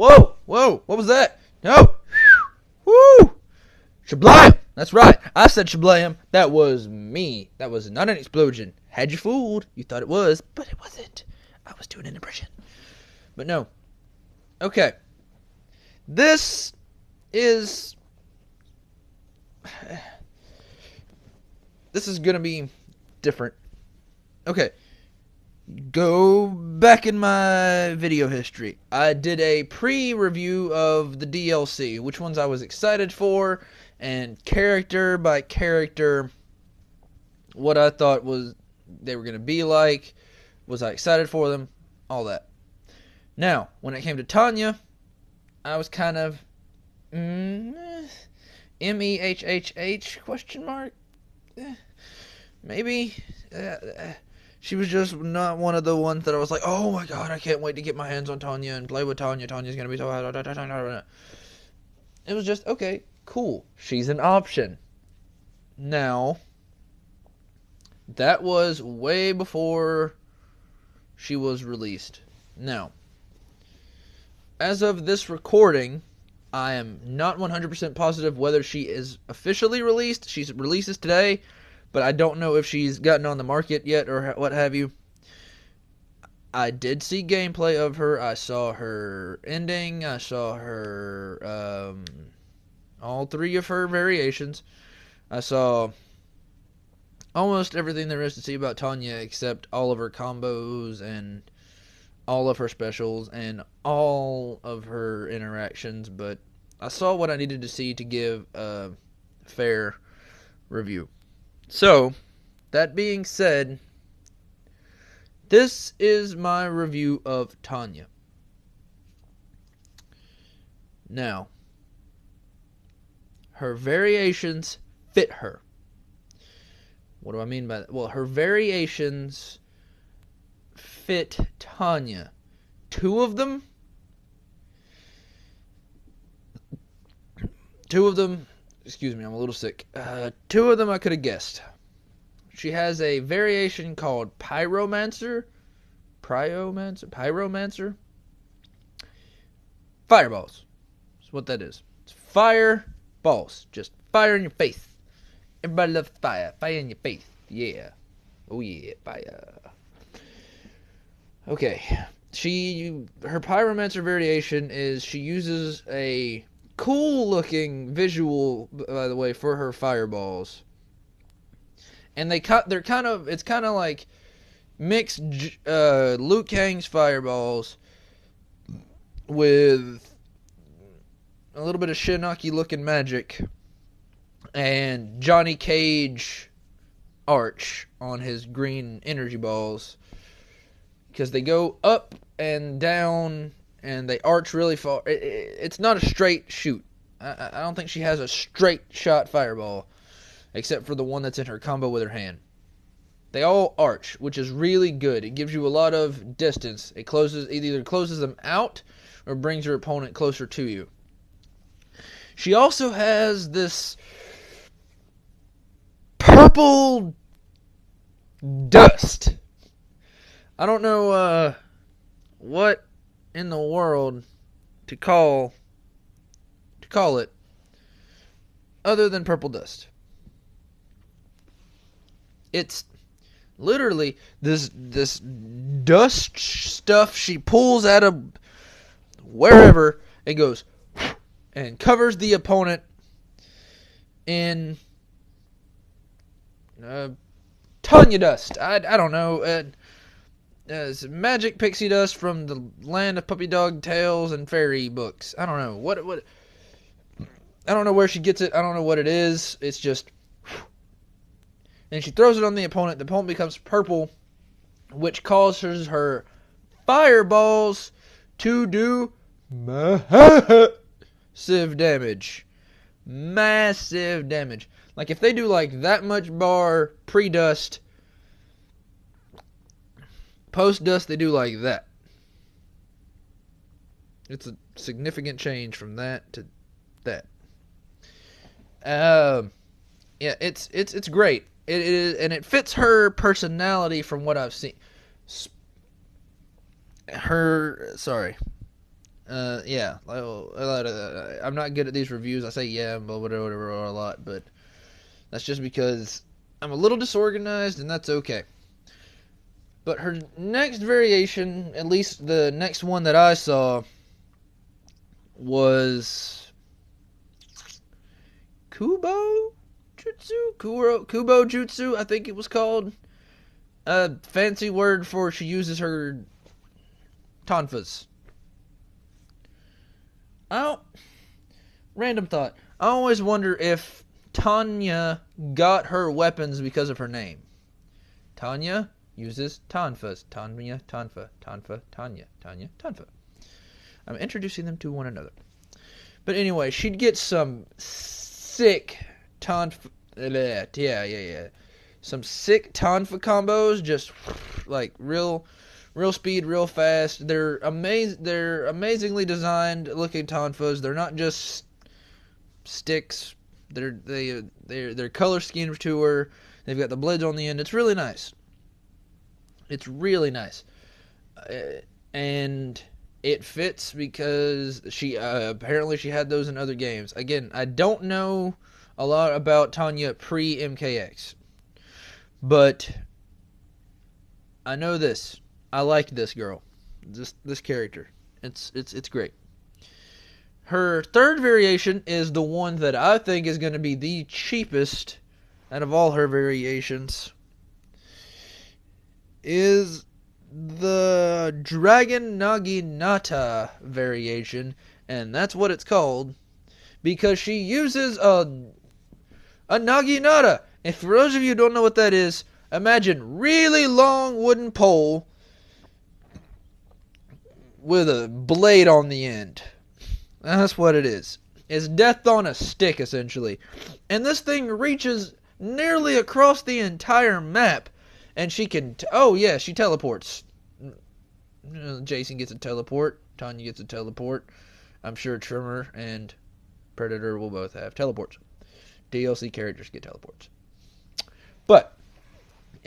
Whoa! Whoa! What was that? No! Woo! Shablam! That's right. I said shablam. That was me. That was not an explosion. Had you fooled. You thought it was, but it wasn't. I was doing an impression. But no. Okay. This is going to be different. Okay. Go back in my video history. I did a pre-review of the DLC, which ones I was excited for, and character by character, what I thought they were going to be like, was I excited for them, all that. Now, when it came to Tanya, I was kind of M-E-H-H-H question mark? Maybe. She was just not one of the ones that I was like, oh my god, I can't wait to get my hands on Tanya and play with Tanya. Tanya's going to be so hot. It was just, okay, cool. She's an option. Now, that was way before she was released. Now, as of this recording, I am not 100% positive whether she is officially released. She releases today, but I don't know if she's gotten on the market yet or what have you. I did see gameplay of her. I saw her ending. I saw her, all three of her variations. I saw almost everything there is to see about Tanya except all of her combos and all of her specials and all of her interactions, but I saw what I needed to see to give a fair review. So, that being said, this is my review of Tanya. Now, her variations fit her. What do I mean by that? Well, her variations fit Tanya. Two of them, excuse me, I'm a little sick. Two of them I could have guessed. She has a variation called Pyromancer. Pyromancer? Fireballs. That's what that is. It's fireballs. Just fire in your face. Everybody loves fire. Fire in your face. Yeah. Oh yeah, fire. Okay. Her Pyromancer variation is she uses a cool looking visual, by the way, for her fireballs. And it's kind of like mixed Liu Kang's fireballs with a little bit of Shinnok looking magic and Johnny Cage arch on his green energy balls, because they go up and down and they arch really far. It's not a straight shoot. I don't think she has a straight shot fireball, except for the one that's in her combo with her hand. They all arch, which is really good. It gives you a lot of distance. It either closes them out or brings your opponent closer to you. She also has this purple dust. I don't know what in the world to call it other than purple dust. It's literally this dust stuff she pulls out of wherever and goes and covers the opponent in Tanya dust. I don't know. It's magic pixie dust from the land of puppy dog tales and fairy books. I don't know what. I don't know where she gets it. I don't know what it is. It's just, and she throws it on the opponent. The opponent becomes purple, which causes her fireballs to do massive damage. Massive damage. Like if they do like that much bar pre-dust, post-dust they do like that. It's a significant change from that to that. Yeah, it's great. It is, and it fits her personality from what I've seen. Yeah. I'm not good at these reviews. I say yeah, but whatever a lot, but that's just because I'm a little disorganized, and that's okay. But her next variation, at least the next one that I saw, was Kubo Jutsu, I think it was called. A fancy word for she uses her tonfas. Random thought. I always wonder if Tanya got her weapons because of her name. Tanya uses tonfas. Tanya, tonfa, tonfa, Tanya, Tanya, tonfa. I'm introducing them to one another. But anyway, she'd get some sick tonfa. Yeah. Some sick tonfa combos, just like real speed, real fast. They're amazingly designed looking tonfas. They're not just sticks. They're color schemed to her. They've got the blades on the end. It's really nice. It's really nice, and it fits because she apparently she had those in other games. Again, I don't know a lot about Tanya pre MKX, but I know this. I like this girl, this character. It's great. Her third variation is the one that I think is going to be the cheapest out of all her variations. Is the Dragon Naginata variation, and that's what it's called because she uses a Naginata. And for those of you who don't know what that is, imagine really long wooden pole with a blade on the end. That's what it is. It's death on a stick, essentially. And this thing reaches nearly across the entire map. And she can... she teleports. Jason gets a teleport. Tanya gets a teleport. I'm sure Trimmer and Predator will both have teleports. DLC characters get teleports. But,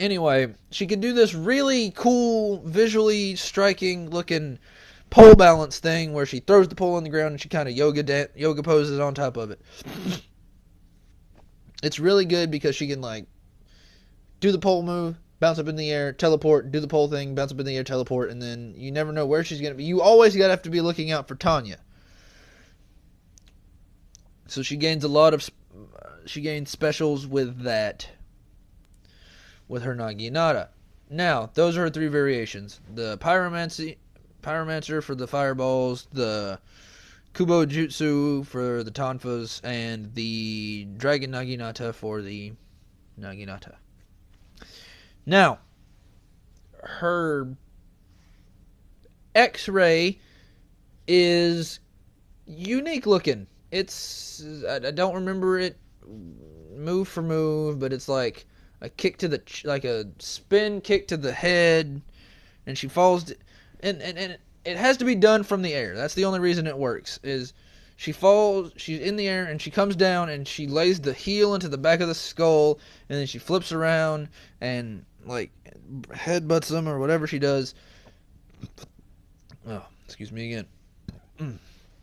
anyway, she can do this really cool, visually striking looking pole balance thing where she throws the pole on the ground and she kind of yoga poses on top of it. It's really good because she can, like, do the pole move, bounce up in the air, teleport, do the pole thing, bounce up in the air, teleport, and then you never know where she's going to be. You always got to have to be looking out for Tanya. So she gains specials with that, with her Naginata. Now, those are her three variations. The Pyromancer for the fireballs, the Kubo Jutsu for the tonfas, and the Dragon Naginata for the Naginata. Now, her X-ray is unique looking. I don't remember it move for move, but it's like a kick to like a spin kick to the head, and she falls, and it has to be done from the air. That's the only reason it works. Is she falls, she's in the air, and she comes down, and she lays the heel into the back of the skull, and then she flips around and like headbutts them or whatever she does. Oh, excuse me again.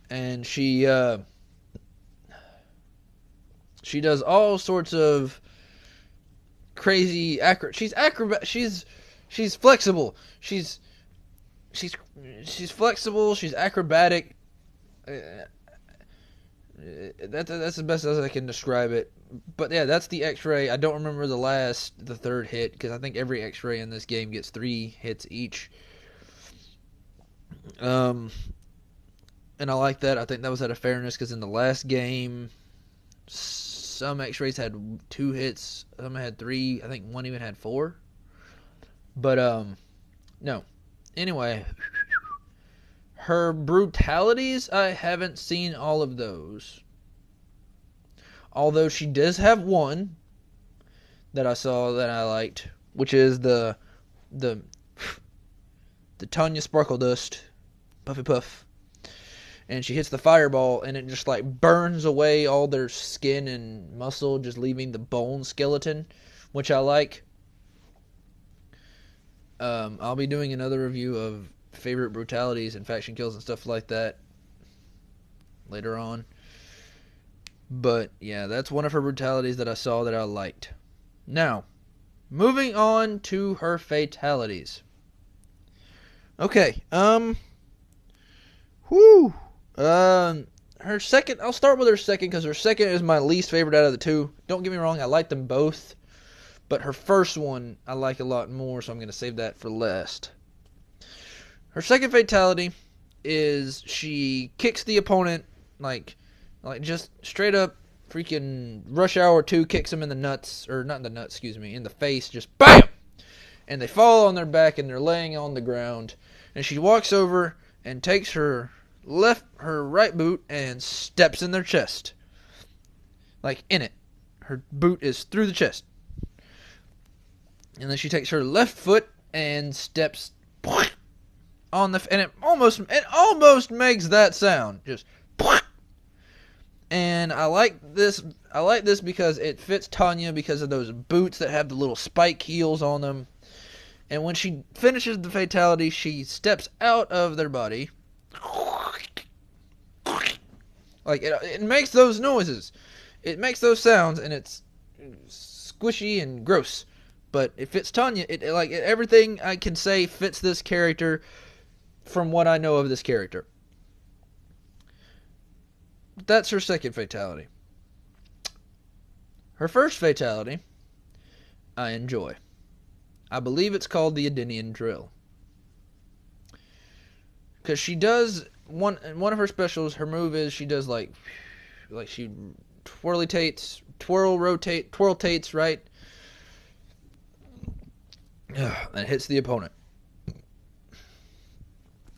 And she does all sorts of crazy she's flexible. She's flexible. She's acrobatic. That's the best as I can describe it. But yeah, that's the X-ray. I don't remember the third hit, because I think every X-ray in this game gets 3 hits each. And I like that. I think that was out of fairness, because in the last game, some X-rays had 2 hits, some had 3. I think one even had 4. But no. Anyway, her brutalities, I haven't seen all of those. Although she does have one that I saw that I liked, which is the Tanya Sparkle Dust, Puffy Puff. And she hits the fireball, and it just like burns away all their skin and muscle, just leaving the bone skeleton, which I like. I'll be doing another review of favorite brutalities and faction kills and stuff like that later on. But yeah, that's one of her brutalities that I saw that I liked. Now, moving on to her fatalities. Okay, whew. Her second, I'll start with her second because her second is my least favorite out of the two. Don't get me wrong, I like them both. But her first one I like a lot more, so I'm going to save that for last. Her second fatality is she kicks the opponent, like just straight up freaking Rush Hour 2 kicks him in the nuts, or not in the nuts, excuse me, in the face, just BAM! And they fall on their back and they're laying on the ground. And she walks over and takes her right boot and steps in their chest. Like in it. Her boot is through the chest. And then she takes her left foot and steps on and it almost makes that sound. Just and I like this because it fits Tanya because of those boots that have the little spike heels on them. And when she finishes the fatality, she steps out of their body. Like it makes those noises. It makes those sounds and it's squishy and gross. But it fits Tanya. Everything I can say fits this character from what I know of this character. That's her second fatality. Her first fatality, I enjoy. I believe it's called the Adenian Drill. Because she does, one of her specials, her move is she does like she twirl-tates, right? And hits the opponent.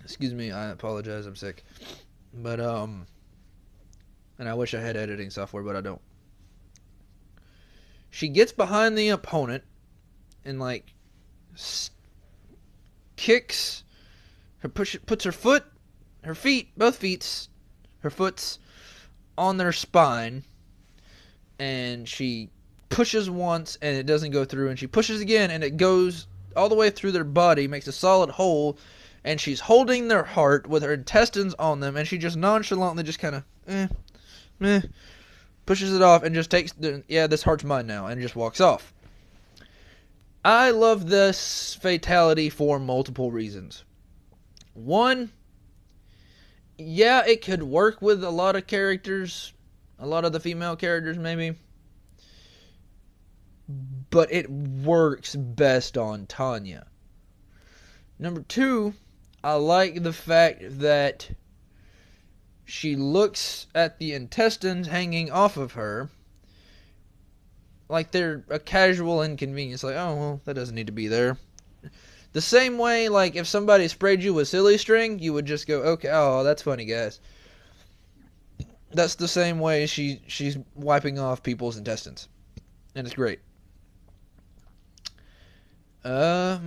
Excuse me, I apologize, I'm sick. But, and I wish I had editing software, but I don't. She gets behind the opponent and, like, kicks, puts her foots on their spine, and she pushes once and it doesn't go through, and she pushes again and it goes all the way through their body, makes a solid hole, and she's holding their heart with her intestines on them, and she just nonchalantly just kind of pushes it off and just takes this heart's mine now, and just walks off. I love this fatality for multiple reasons. One, yeah, it could work with a lot of characters, a lot of the female characters maybe, but it works best on Tanya. Number two, I like the fact that she looks at the intestines hanging off of her like they're a casual inconvenience. Like, oh, well, that doesn't need to be there. The same way, like, if somebody sprayed you with silly string, you would just go, okay, oh, that's funny, guys. That's the same way she's wiping off people's intestines. And it's great. But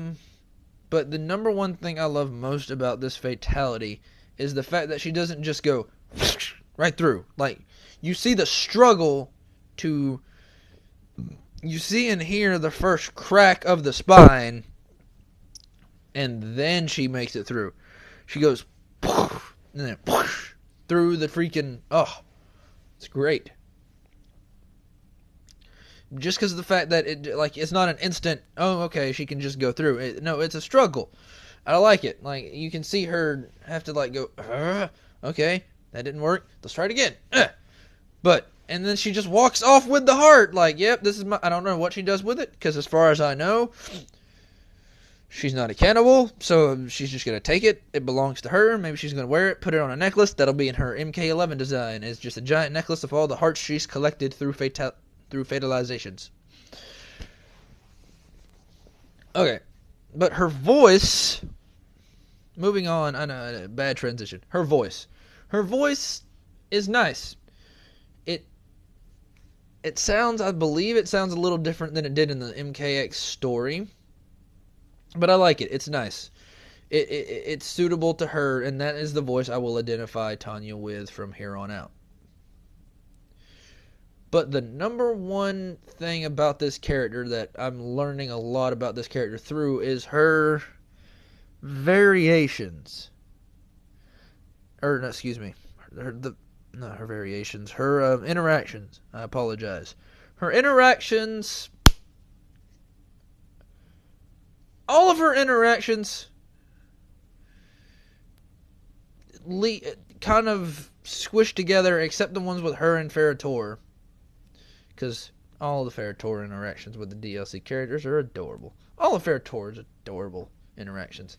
the number one thing I love most about this fatality is the fact that she doesn't just go right through. Like, you see the struggle to... You see and hear the first crack of the spine, and then she makes it through. She goes and then through the freaking... Oh, it's great. Just because of the fact that it's not an instant, oh, okay, she can just go through. No, it's a struggle. I like it. Like, you can see her have to, like, go, okay, that didn't work. Let's try it again. And then she just walks off with the heart. Like, yep, this is I don't know what she does with it, because as far as I know, she's not a cannibal, so she's just going to take it. It belongs to her. Maybe she's going to wear it, put it on a necklace. That'll be in her MK11 design. It's just a giant necklace of all the hearts she's collected through fatalizations. Okay. But her voice... Moving on, I know, bad transition. Her voice. Her voice is nice. It sounds, I believe it sounds a little different than it did in the MKX story. But I like it. It's nice. It's suitable to her, and that is the voice I will identify Tanya with from here on out. But the number one thing about this character that I'm learning a lot about this character through is her variations. Or, no, excuse me. not her variations, her interactions. I apologize. Her interactions, all of her interactions kind of squished together, except the ones with her and Ferrator. Because all the Ferrator interactions with the DLC characters are adorable. All of Ferrator's adorable interactions.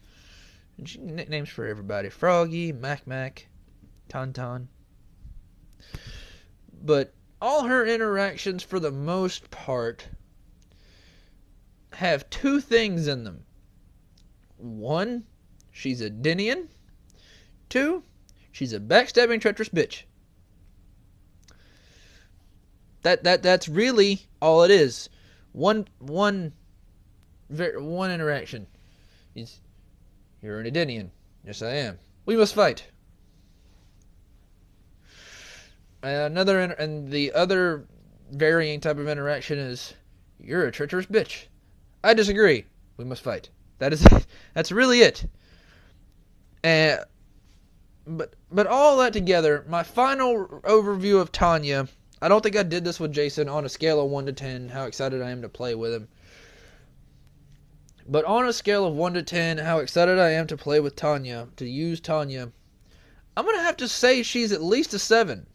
And she nicknames for everybody. Froggy, Mac, Tauntaun. But all her interactions, for the most part, have two things in them. One, she's a Dinian. Two, she's a backstabbing, treacherous bitch. That's really all it is. One interaction. You're an Edenian. Yes, I am. We must fight. And the other varying type of interaction is, you're a treacherous bitch. I disagree. We must fight. That's really it. But all that together, my final overview of Tanya. I don't think I did this with Jason on a scale of 1 to 10, how excited I am to play with him. But on a scale of 1 to 10, how excited I am to play with Tanya, to use Tanya, I'm going to have to say she's at least a 7.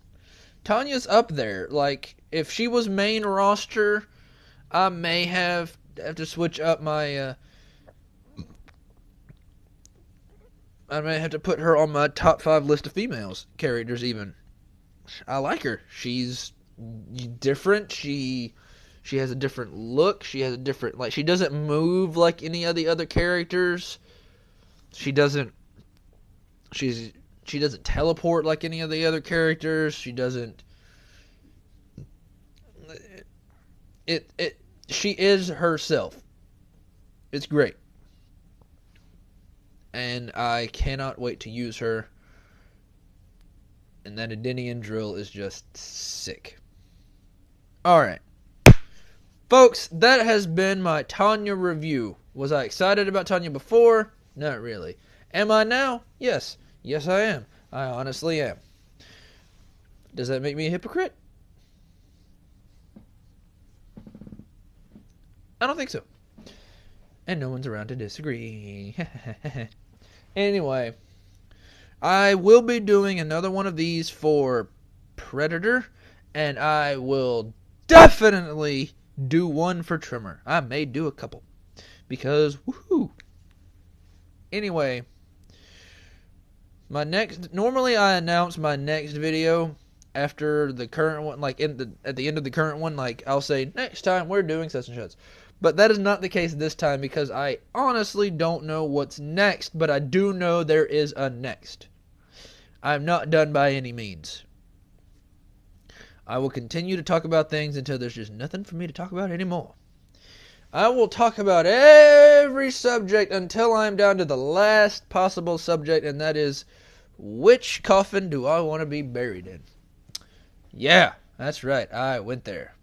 Tanya's up there. Like, if she was main roster, I may have to switch up my... I may have to put her on my top 5 list of females characters even. I like her. She's different. She has a different look. She has a different, like, she doesn't move like any of the other characters. She doesn't teleport like any of the other characters. She doesn't she is herself. It's great. And I cannot wait to use her. And that Edenian drill is just sick. Alright. Folks, that has been my Tanya review. Was I excited about Tanya before? Not really. Am I now? Yes. Yes, I am. I honestly am. Does that make me a hypocrite? I don't think so. And no one's around to disagree. Anyway, I will be doing another one of these for Predator, and I will definitely do one for Trimmer. I may do a couple, because woohoo. Anyway, normally I announce my next video after the current one, like at the end of the current one, like I'll say next time we're doing such and such. But that is not the case this time, because I honestly don't know what's next, but I do know there is a next. I'm not done by any means. I will continue to talk about things until there's just nothing for me to talk about anymore. I will talk about every subject until I'm down to the last possible subject, and that is, which coffin do I want to be buried in? Yeah, that's right. I went there.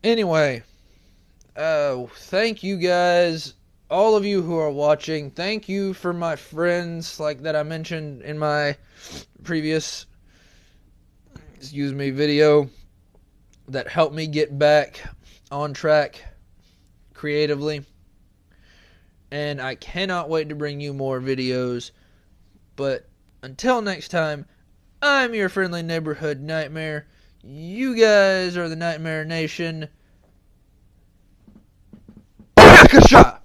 Anyway, thank you guys, all of you who are watching. Thank you for my friends, like that I mentioned in my previous, video that helped me get back on track creatively. And I cannot wait to bring you more videos. But until next time, I'm your friendly neighborhood nightmare. You guys are the Nightmare Nation. Shot.